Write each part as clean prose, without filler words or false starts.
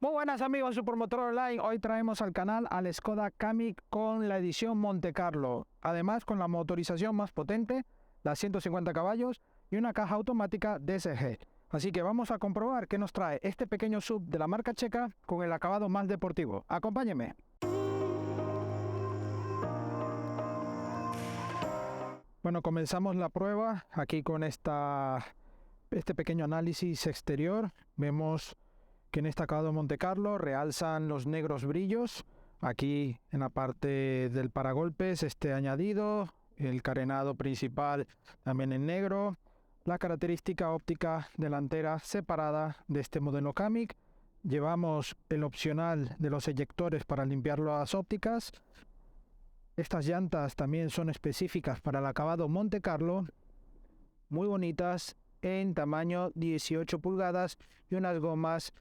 Muy buenas amigos de Supermotor Online, hoy traemos al canal al Skoda Kamiq con la edición Monte Carlo, además con la motorización más potente, las 150 caballos y una caja automática DSG. Así que vamos a comprobar qué nos trae este pequeño SUV de la marca checa con el acabado más deportivo. Acompáñenme. Bueno, comenzamos la prueba aquí con este pequeño análisis exterior. Vemos que en este acabado Monte Carlo realzan los negros brillos. Aquí en la parte del paragolpes añadido, el carenado principal también en negro, la característica óptica delantera separada de este modelo Kamiq. Llevamos el opcional de los eyectores para limpiar las ópticas. Estas llantas también son específicas para el acabado Monte Carlo, muy bonitas, en tamaño 18 pulgadas y unas gomas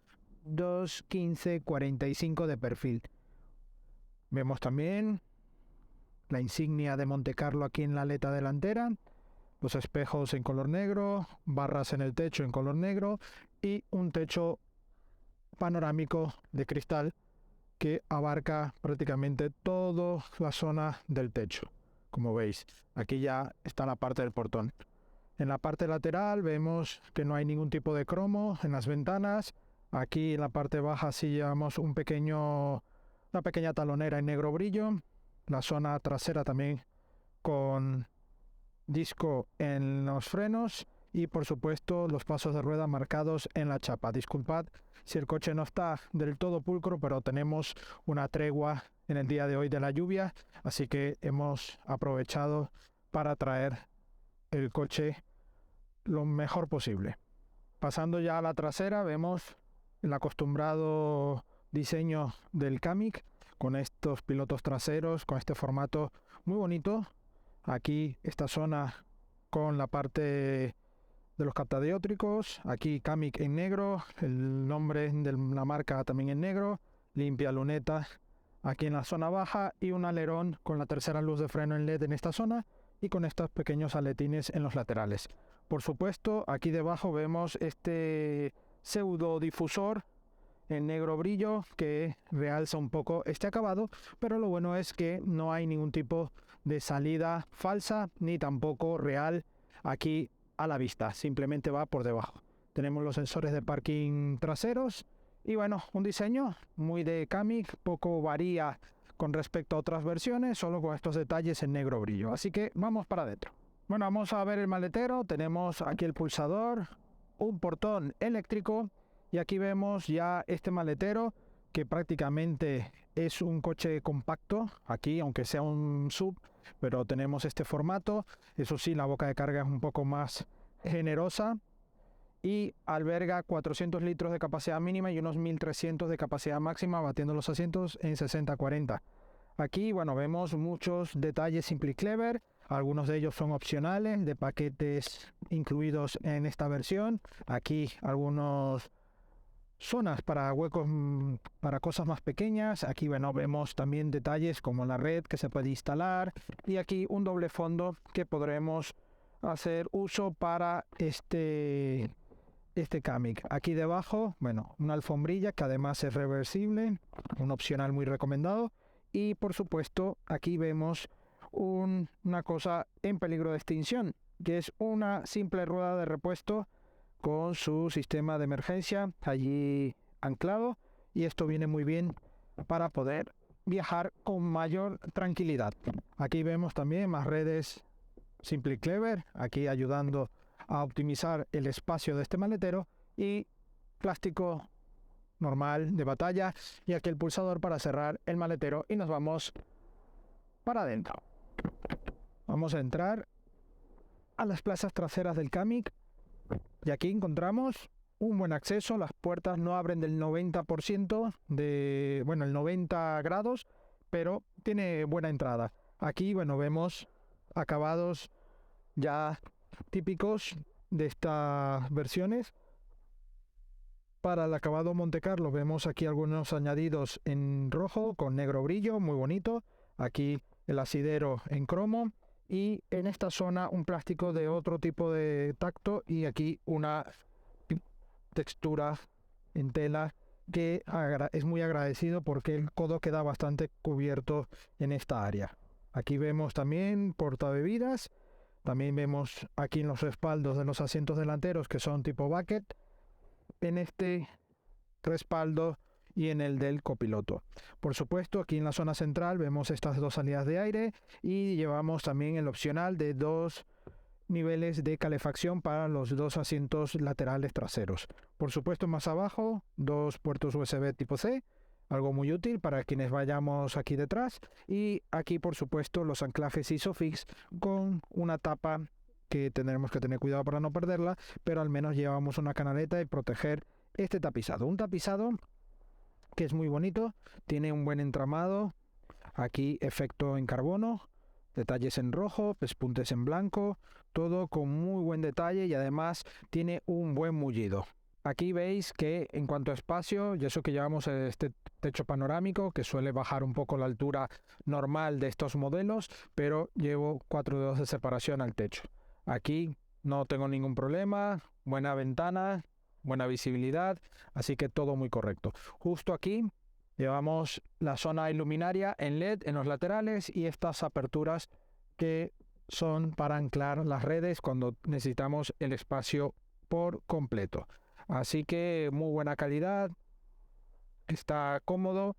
215/45 de perfil. Vemos también la insignia de Monte Carlo aquí en la aleta delantera, los espejos en color negro, barras en el techo en color negro y un techo panorámico de cristal que abarca prácticamente toda la zona del techo. Como veis, aquí ya está la parte del portón. En la parte lateral vemos que no hay ningún tipo de cromo en las ventanas. Aquí en la parte baja sí llevamos una pequeña talonera en negro brillo. La zona trasera también con disco en los frenos y por supuesto los pasos de rueda marcados en la chapa. Disculpad si el coche no está del todo pulcro, pero tenemos una tregua en el día de hoy de la lluvia, así que hemos aprovechado para traer el coche lo mejor posible. Pasando ya a la trasera, vemos el acostumbrado diseño del Kamiq con estos pilotos traseros, con este formato muy bonito. Aquí esta zona con la parte de los captadiótricos, aquí Kamiq en negro, el nombre de la marca también en negro, limpia luneta aquí en la zona baja y un alerón con la tercera luz de freno en LED en esta zona y con estos pequeños aletines en los laterales. Por supuesto, aquí debajo vemos este pseudo difusor en negro brillo que realza un poco este acabado, pero lo bueno es que no hay ningún tipo de salida falsa ni tampoco real aquí a la vista, simplemente va por debajo. Tenemos los sensores de parking traseros y bueno, un diseño muy de Kamiq, poco varía con respecto a otras versiones, solo con estos detalles en negro brillo. Así que vamos para adentro. Bueno, vamos a ver el maletero. Tenemos aquí el pulsador, un portón eléctrico y aquí vemos ya este maletero que prácticamente es un coche compacto aquí, aunque sea un SUV, pero tenemos este formato. Eso sí, la boca de carga es un poco más generosa y alberga 400 litros de capacidad mínima y unos 1300 de capacidad máxima, batiendo los asientos en 60/40. Aquí, bueno, vemos muchos detalles SimpliClever, algunos de ellos son opcionales, de paquetes incluidos en esta versión. Aquí algunos zonas para huecos, para cosas más pequeñas. Aquí, bueno, vemos también detalles como la red que se puede instalar y aquí un doble fondo que podremos hacer uso para este Kamiq. Aquí debajo, bueno, una alfombrilla que además es reversible, un opcional muy recomendado. Y por supuesto, aquí vemos una cosa en peligro de extinción, que es una simple rueda de repuesto con su sistema de emergencia allí anclado. Y esto viene muy bien para poder viajar con mayor tranquilidad. Aquí vemos también más redes SimpliClever, aquí ayudando a optimizar el espacio de este maletero y plástico normal de batalla y aquí el pulsador para cerrar el maletero y nos vamos para adentro. Vamos a entrar a las plazas traseras del Kamiq y aquí encontramos un buen acceso. Las puertas no abren del 90% el 90 grados, pero tiene buena entrada. Aquí, bueno, vemos acabados ya típicos de estas versiones. Para el acabado Monte Carlo vemos aquí algunos añadidos en rojo con negro brillo, muy bonito. Aquí el asidero en cromo y en esta zona un plástico de otro tipo de tacto y aquí una textura en tela que es muy agradecido porque el codo queda bastante cubierto en esta área. Aquí vemos también portabebidas. También vemos aquí en los respaldos de los asientos delanteros que son tipo bucket. En este respaldo y en el del copiloto. Por supuesto, aquí en la zona central vemos estas dos salidas de aire y llevamos también el opcional de 2 niveles de calefacción para los 2 asientos laterales traseros. Por supuesto, más abajo, 2 puertos USB tipo C, algo muy útil para quienes vayamos aquí detrás. Y aquí, por supuesto, los anclajes ISOFIX con una tapa que tendremos que tener cuidado para no perderla, pero al menos llevamos una canaleta y proteger este tapizado. Un tapizado que es muy bonito, tiene un buen entramado, aquí efecto en carbono, detalles en rojo, pespuntes en blanco, todo con muy buen detalle y además tiene un buen mullido. Aquí veis que en cuanto a espacio, y eso que llevamos este techo panorámico, que suele bajar un poco la altura normal de estos modelos, pero llevo 4 dedos de separación al techo. Aquí no tengo ningún problema, buena ventana, buena visibilidad, así que todo muy correcto. Justo aquí llevamos la zona iluminaria en LED en los laterales y estas aperturas que son para anclar las redes cuando necesitamos el espacio por completo. Así que muy buena calidad, está cómodo,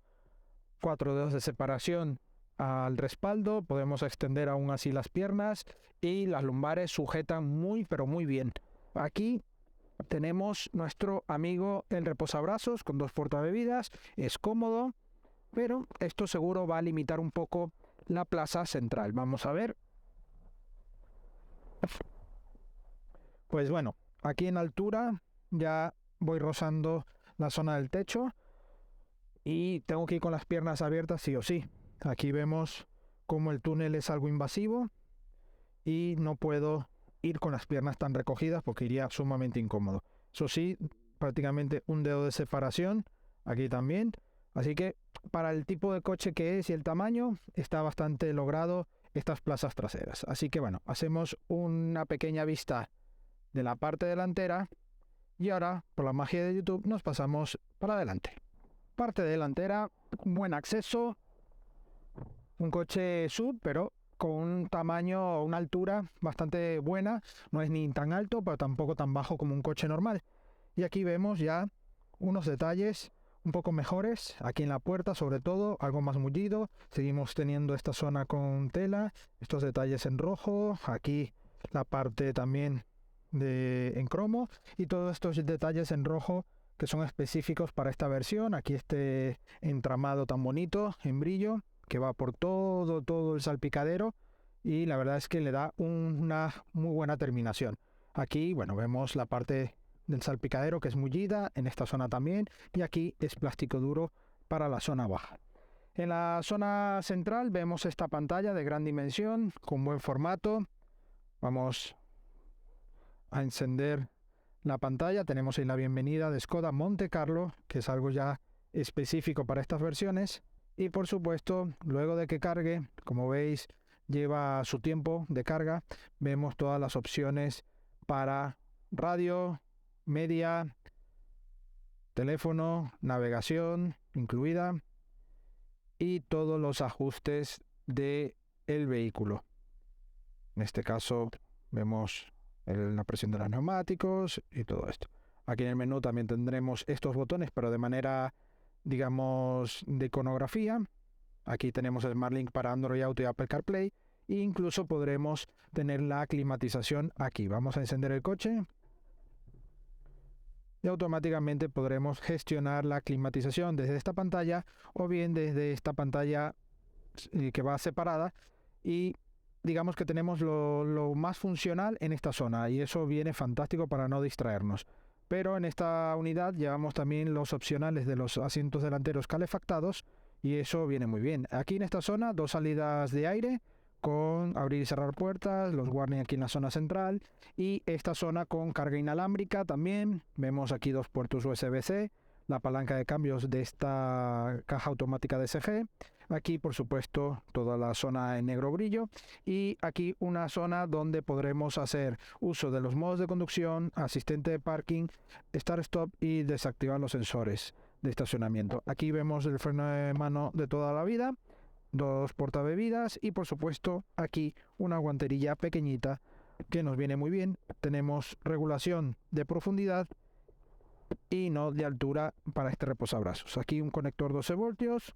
4 dedos de separación al respaldo, podemos extender aún así las piernas y las lumbares sujetan muy pero muy bien. Aquí tenemos nuestro amigo el reposabrazos con 2 portabebidas, es cómodo, pero esto seguro va a limitar un poco la plaza central. Vamos a ver. Pues bueno, aquí en altura ya voy rozando la zona del techo y tengo que ir con las piernas abiertas sí o sí. Aquí vemos cómo el túnel es algo invasivo y no puedo ir con las piernas tan recogidas porque iría sumamente incómodo. Eso sí, prácticamente un dedo de separación, aquí también. Así que para el tipo de coche que es y el tamaño, está bastante logrado estas plazas traseras. Así que bueno, hacemos una pequeña vista de la parte delantera y ahora, por la magia de YouTube, nos pasamos para adelante. Parte delantera, buen acceso, un coche SUV, pero con un tamaño, una altura bastante buena, no es ni tan alto, pero tampoco tan bajo como un coche normal. Y aquí vemos ya unos detalles un poco mejores, aquí en la puerta sobre todo, algo más mullido, seguimos teniendo esta zona con tela, estos detalles en rojo, aquí la parte también en cromo y todos estos detalles en rojo que son específicos para esta versión, aquí este entramado tan bonito en brillo, que va por todo el salpicadero y la verdad es que le da una muy buena terminación. Aquí, bueno, vemos la parte del salpicadero que es mullida, en esta zona también, y aquí es plástico duro para la zona baja. En la zona central vemos esta pantalla de gran dimensión, con buen formato. Vamos a encender la pantalla, tenemos ahí la bienvenida de Skoda Monte Carlo, que es algo ya específico para estas versiones. Y por supuesto, luego de que cargue, como veis, lleva su tiempo de carga. Vemos todas las opciones para radio, media, teléfono, navegación incluida y todos los ajustes del vehículo. En este caso vemos la presión de los neumáticos y todo esto. Aquí en el menú también tendremos estos botones, pero de manera, digamos, de iconografía. Aquí tenemos el SmartLink para Android Auto y Apple CarPlay. E incluso podremos tener la climatización aquí. Vamos a encender el coche. Y automáticamente podremos gestionar la climatización desde esta pantalla o bien desde esta pantalla que va separada. Y digamos que tenemos lo más funcional en esta zona y eso viene fantástico para no distraernos. Pero en esta unidad llevamos también los opcionales de los asientos delanteros calefactados y eso viene muy bien. Aquí en esta zona 2 salidas de aire con abrir y cerrar puertas, los warning aquí en la zona central y esta zona con carga inalámbrica también. Vemos aquí 2 puertos USB-C, la palanca de cambios de esta caja automática DSG. Aquí, por supuesto, toda la zona en negro brillo y aquí una zona donde podremos hacer uso de los modos de conducción, asistente de parking, start-stop y desactivar los sensores de estacionamiento. Aquí vemos el freno de mano de toda la vida, 2 portabebidas y por supuesto aquí una guanterilla pequeñita que nos viene muy bien. Tenemos regulación de profundidad y no de altura para este reposabrazos. Aquí un conector 12 voltios,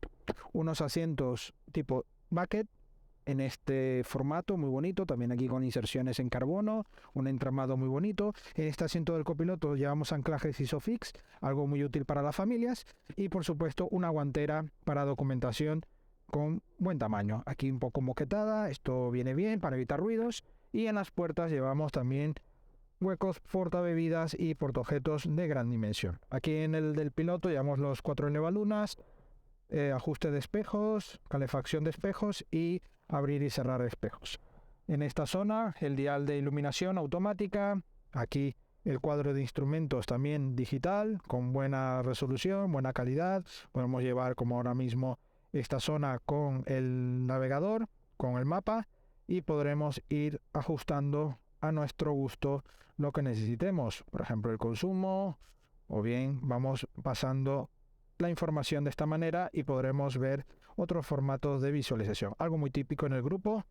unos asientos tipo bucket en este formato muy bonito, también aquí con inserciones en carbono, un entramado muy bonito. En este asiento del copiloto llevamos anclajes ISOFIX, algo muy útil para las familias, y por supuesto una guantera para documentación con buen tamaño. Aquí un poco moquetada, esto viene bien para evitar ruidos, y en las puertas llevamos también huecos portabebidas y portaobjetos de gran dimensión. Aquí en el del piloto llevamos los 4 elevalunas, ajuste de espejos, calefacción de espejos y abrir y cerrar espejos. En esta zona el dial de iluminación automática, aquí el cuadro de instrumentos también digital con buena resolución, buena calidad. Podemos llevar como ahora mismo esta zona con el navegador, con el mapa, y podremos ir ajustando a nuestro gusto lo que necesitemos, por ejemplo el consumo, o bien vamos pasando la información de esta manera y podremos ver otros formatos de visualización, algo muy típico en el grupo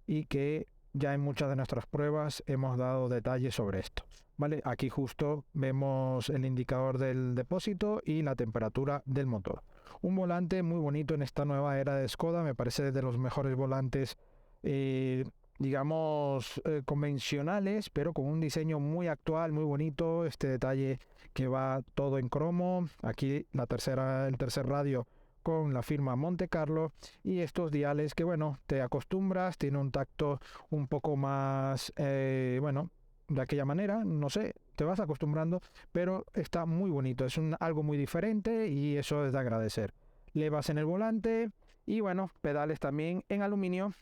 y que ya en muchas de nuestras pruebas hemos dado detalles sobre esto. Vale, aquí justo vemos el indicador del depósito y la temperatura del motor. Un volante muy bonito en esta nueva era de Skoda, me parece de los mejores volantes digamos convencionales, pero con un diseño muy actual, muy bonito. Este detalle que va todo en cromo, aquí el tercer radio con la firma Monte Carlo, y estos diales que bueno, te acostumbras, tiene un tacto un poco más bueno, de aquella manera, no sé, te vas acostumbrando, pero está muy bonito, es algo muy diferente y eso es de agradecer. Levas en el volante y bueno, pedales también en aluminio.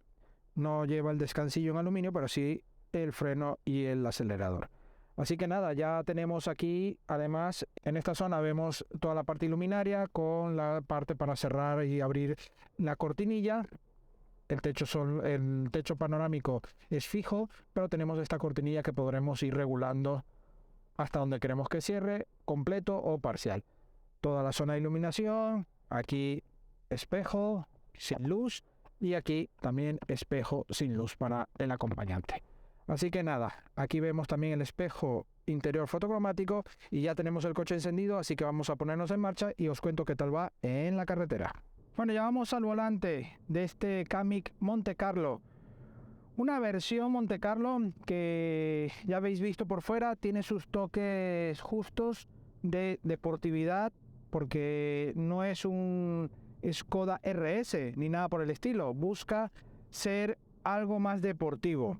No lleva el descansillo en aluminio, pero sí el freno y el acelerador. Así que nada, ya tenemos aquí, además, en esta zona vemos toda la parte iluminaria con la parte para cerrar y abrir la cortinilla. El techo panorámico es fijo, pero tenemos esta cortinilla que podremos ir regulando hasta donde queremos que cierre, completo o parcial. Toda la zona de iluminación, aquí espejo sin luz, y aquí también espejo sin luz para el acompañante. Así que nada, aquí vemos también el espejo interior fotocromático y ya tenemos el coche encendido, así que vamos a ponernos en marcha y os cuento qué tal va en la carretera. Bueno, ya vamos al volante de este Kamiq Monte Carlo. Una versión Monte Carlo que ya habéis visto por fuera, tiene sus toques justos de deportividad, porque no es un Skoda RS ni nada por el estilo, busca ser algo más deportivo.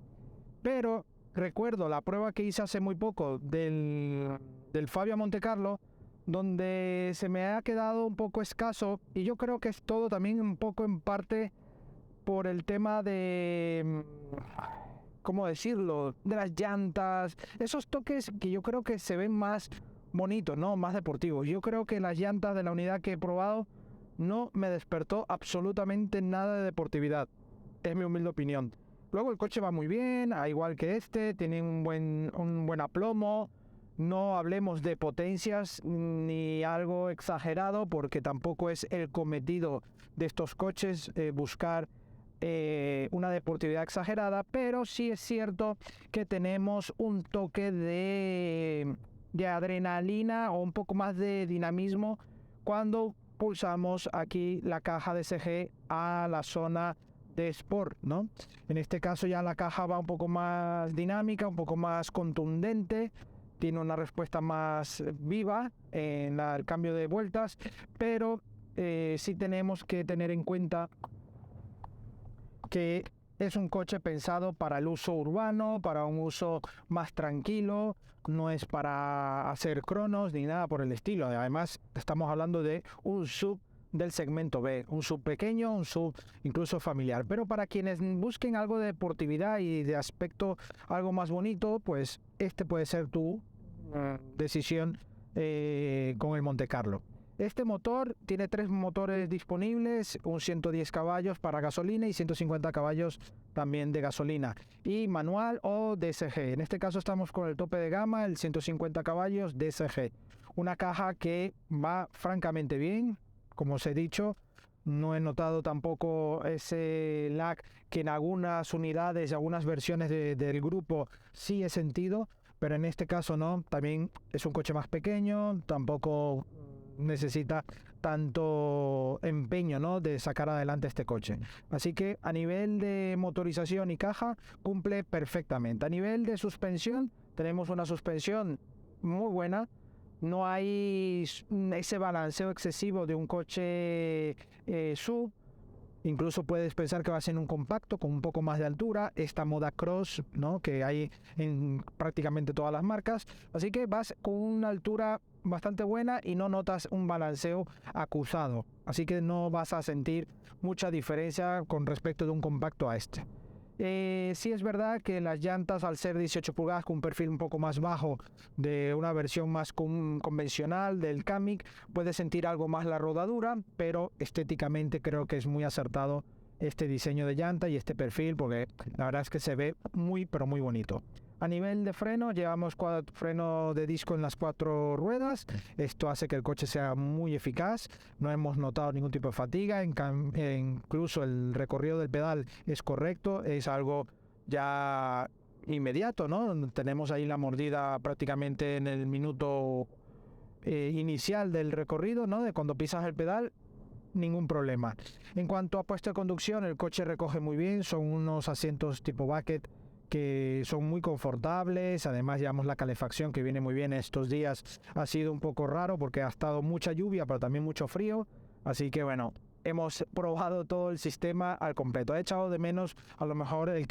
Pero recuerdo la prueba que hice hace muy poco del Fabia Monte Carlo, donde se me ha quedado un poco escaso, y yo creo que es todo también un poco en parte por el tema de, ¿cómo decirlo?, de las llantas, esos toques que yo creo que se ven más bonitos, ¿no?, más deportivos. Yo creo que las llantas de la unidad que he probado no me despertó absolutamente nada de deportividad, es mi humilde opinión. Luego el coche va muy bien, a igual que este, tiene un buen aplomo. No hablemos de potencias ni algo exagerado, porque tampoco es el cometido de estos coches buscar una deportividad exagerada, pero sí es cierto que tenemos un toque de adrenalina o un poco más de dinamismo cuando pulsamos aquí la caja DSG a la zona de Sport, ¿no? En este caso ya la caja va un poco más dinámica, un poco más contundente, tiene una respuesta más viva en el cambio de vueltas, pero sí tenemos que tener en cuenta que es un coche pensado para el uso urbano, para un uso más tranquilo, no es para hacer cronos ni nada por el estilo. Además, estamos hablando de un sub del segmento B, un sub pequeño, un sub incluso familiar. Pero para quienes busquen algo de deportividad y de aspecto algo más bonito, pues este puede ser tu decisión con el Monte Carlo. Este motor tiene 3 motores disponibles, un 110 caballos para gasolina y 150 caballos también de gasolina, y manual o DSG. En este caso estamos con el tope de gama, el 150 caballos DSG. Una caja que va francamente bien, como os he dicho. No he notado tampoco ese lag que en algunas unidades, algunas versiones del grupo sí he sentido, pero en este caso no. También es un coche más pequeño, tampoco necesita tanto empeño, ¿no?, de sacar adelante este coche. Así que a nivel de motorización y caja cumple perfectamente. A nivel de suspensión tenemos una suspensión muy buena. No hay ese balanceo excesivo de un coche SUV. Incluso puedes pensar que va a ser un compacto con un poco más de altura, esta moda cross, ¿no?, que hay en prácticamente todas las marcas. Así que vas con una altura bastante buena y no notas un balanceo acusado. Así que no vas a sentir mucha diferencia con respecto de un compacto a este. Sí es verdad que las llantas, al ser 18 pulgadas con un perfil un poco más bajo de una versión más convencional del Kamiq, puedes sentir algo más la rodadura, pero estéticamente creo que es muy acertado este diseño de llanta y este perfil, porque la verdad es que se ve muy pero muy bonito. A nivel de freno, llevamos freno de disco en las 4 ruedas. Esto hace que el coche sea muy eficaz. No hemos notado ningún tipo de fatiga. Incluso el recorrido del pedal es correcto. Es algo ya inmediato, ¿no? Tenemos ahí la mordida prácticamente en el minuto inicial del recorrido, ¿no?, de cuando pisas el pedal. Ningún problema. En cuanto a puesto de conducción, el coche recoge muy bien. Son unos asientos tipo bucket que son muy confortables. Además llevamos la calefacción, que viene muy bien estos días. Ha sido un poco raro porque ha estado mucha lluvia, pero también mucho frío. Así que bueno, hemos probado todo el sistema al completo. He echado de menos a lo mejor el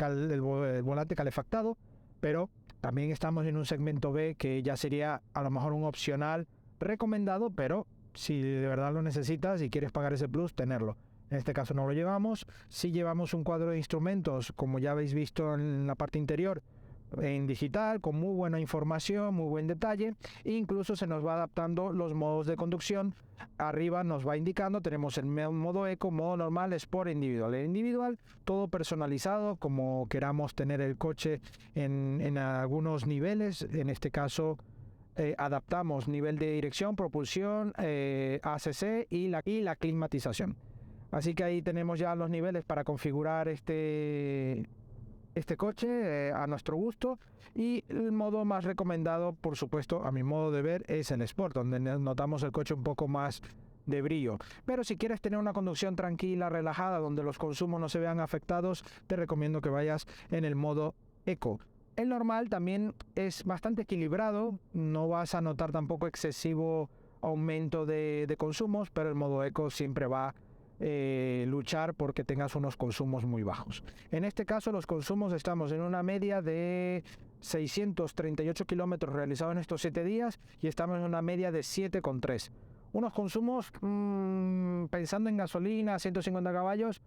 volante calefactado, pero también estamos en un segmento B que ya sería a lo mejor un opcional recomendado, pero si de verdad lo necesitas y quieres pagar ese plus, tenerlo. En este caso no lo llevamos. Sí llevamos un cuadro de instrumentos, como ya habéis visto en la parte interior, en digital, con muy buena información, muy buen detalle. E incluso se nos va adaptando los modos de conducción. Arriba nos va indicando, tenemos el modo eco, modo normal, sport e individual. El individual, todo personalizado, como queramos tener el coche en algunos niveles. En este caso adaptamos nivel de dirección, propulsión, ACC y la climatización. Así que ahí tenemos ya los niveles para configurar este coche a nuestro gusto. Y el modo más recomendado, por supuesto, a mi modo de ver, es el Sport, donde notamos el coche un poco más de brillo. Pero si quieres tener una conducción tranquila, relajada, donde los consumos no se vean afectados, te recomiendo que vayas en el modo Eco. El normal también es bastante equilibrado, no vas a notar tampoco excesivo aumento de consumos, pero el modo Eco siempre va luchar porque tengas unos consumos muy bajos. En este caso los consumos estamos en una media de 638 kilómetros realizados en estos 7 días y estamos en una media de 7,3. Unos consumos, pensando en gasolina, 150 caballos,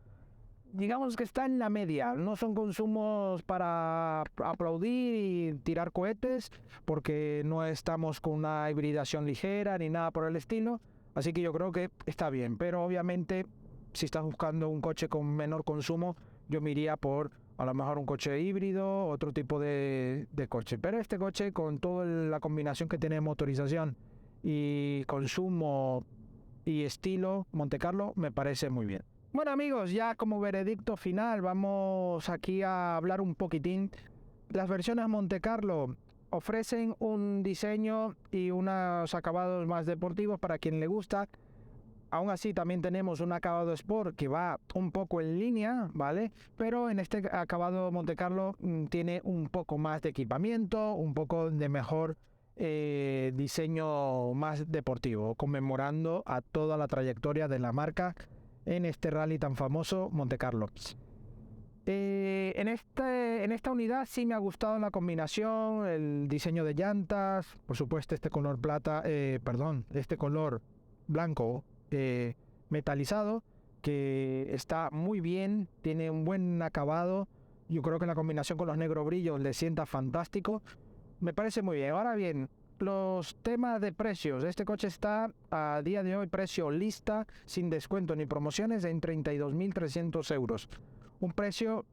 digamos que está en la media. No son consumos para aplaudir y tirar cohetes, porque no estamos con una hibridación ligera ni nada por el estilo. Así que yo creo que está bien, pero obviamente si estás buscando un coche con menor consumo, yo me iría por a lo mejor un coche híbrido, otro tipo de coche. Pero este coche, con toda la combinación que tiene de motorización y consumo y estilo Monte Carlo, me parece muy bien. Bueno amigos, ya como veredicto final vamos aquí a hablar un poquitín. Las versiones Monte Carlo ofrecen un diseño y unos acabados más deportivos para quien le gusta. Aún así también tenemos un acabado Sport que va un poco en línea, ¿vale? Pero en este acabado Monte Carlo tiene un poco más de equipamiento, un poco de mejor diseño más deportivo, conmemorando a toda la trayectoria de la marca en este rally tan famoso Monte Carlo. En esta unidad sí me ha gustado la combinación, el diseño de llantas, por supuesto este color este color blanco metalizado, que está muy bien, tiene un buen acabado. Yo creo que la combinación con los negros brillos le sienta fantástico. Me parece muy bien. Ahora bien, los temas de precios. Este coche está a día de hoy precio lista, sin descuento ni promociones, en 32.300 euros. Un precio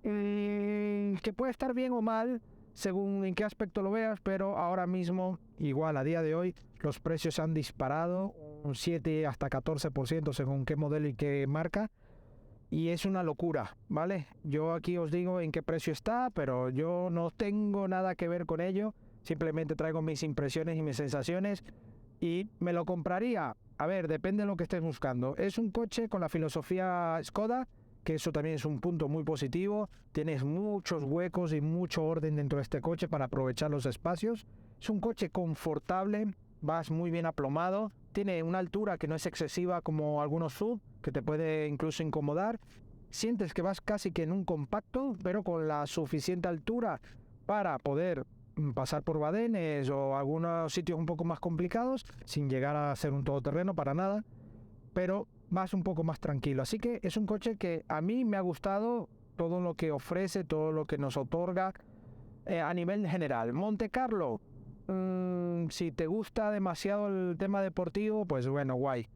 que puede estar bien o mal, según en qué aspecto lo veas, pero ahora mismo, igual a día de hoy, los precios han disparado un 7 hasta 14% según qué modelo y qué marca. Y es una locura, ¿vale? Yo aquí os digo en qué precio está, pero yo no tengo nada que ver con ello. Simplemente traigo mis impresiones y mis sensaciones. ¿Y me lo compraría? A ver, depende de lo que estés buscando. Es un coche con la filosofía Skoda, que eso también es un punto muy positivo. Tienes muchos huecos y mucho orden dentro de este coche para aprovechar los espacios. Es un coche confortable, vas muy bien aplomado. Tiene una altura que no es excesiva como algunos SUV, que te puede incluso incomodar. Sientes que vas casi que en un compacto, pero con la suficiente altura para poder pasar por badenes o algunos sitios un poco más complicados, sin llegar a ser un todoterreno para nada, pero vas un poco más tranquilo. Así que es un coche que a mí me ha gustado todo lo que ofrece, todo lo que nos otorga a nivel general. Monte Carlo, si te gusta demasiado el tema deportivo, pues bueno, guay.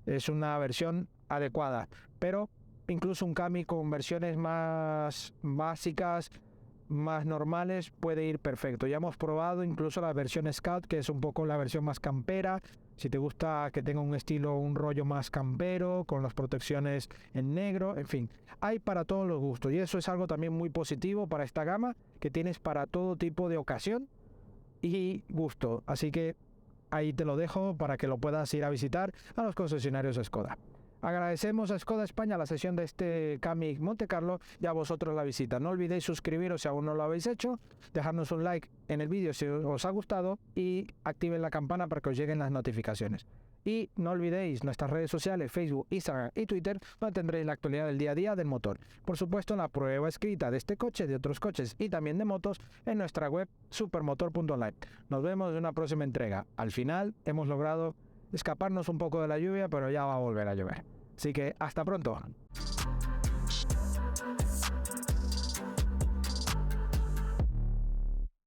Es una versión adecuada, pero incluso un Kami con versiones más básicas, más normales, puede ir perfecto. Ya hemos probado incluso la versión Scout, que es un poco la versión más campera. Si te gusta que tenga un estilo, un rollo más campero, con las protecciones en negro, en fin, hay para todos los gustos. Y eso es algo también muy positivo para esta gama, que tienes para todo tipo de ocasión y gusto. Así que ahí te lo dejo para que lo puedas ir a visitar a los concesionarios Skoda. Agradecemos a Skoda España la sesión de este Kami Monte Carlo y a vosotros la visita. No olvidéis suscribiros si aún no lo habéis hecho, dejarnos un like en el vídeo si os ha gustado y activen la campana para que os lleguen las notificaciones. Y no olvidéis nuestras redes sociales, Facebook, Instagram y Twitter, donde tendréis la actualidad del día a día del motor. Por supuesto, la prueba escrita de este coche, de otros coches y también de motos en nuestra web supermotor.online. Nos vemos en una próxima entrega. Al final hemos logrado escaparnos un poco de la lluvia, pero ya va a volver a llover. Así que hasta pronto.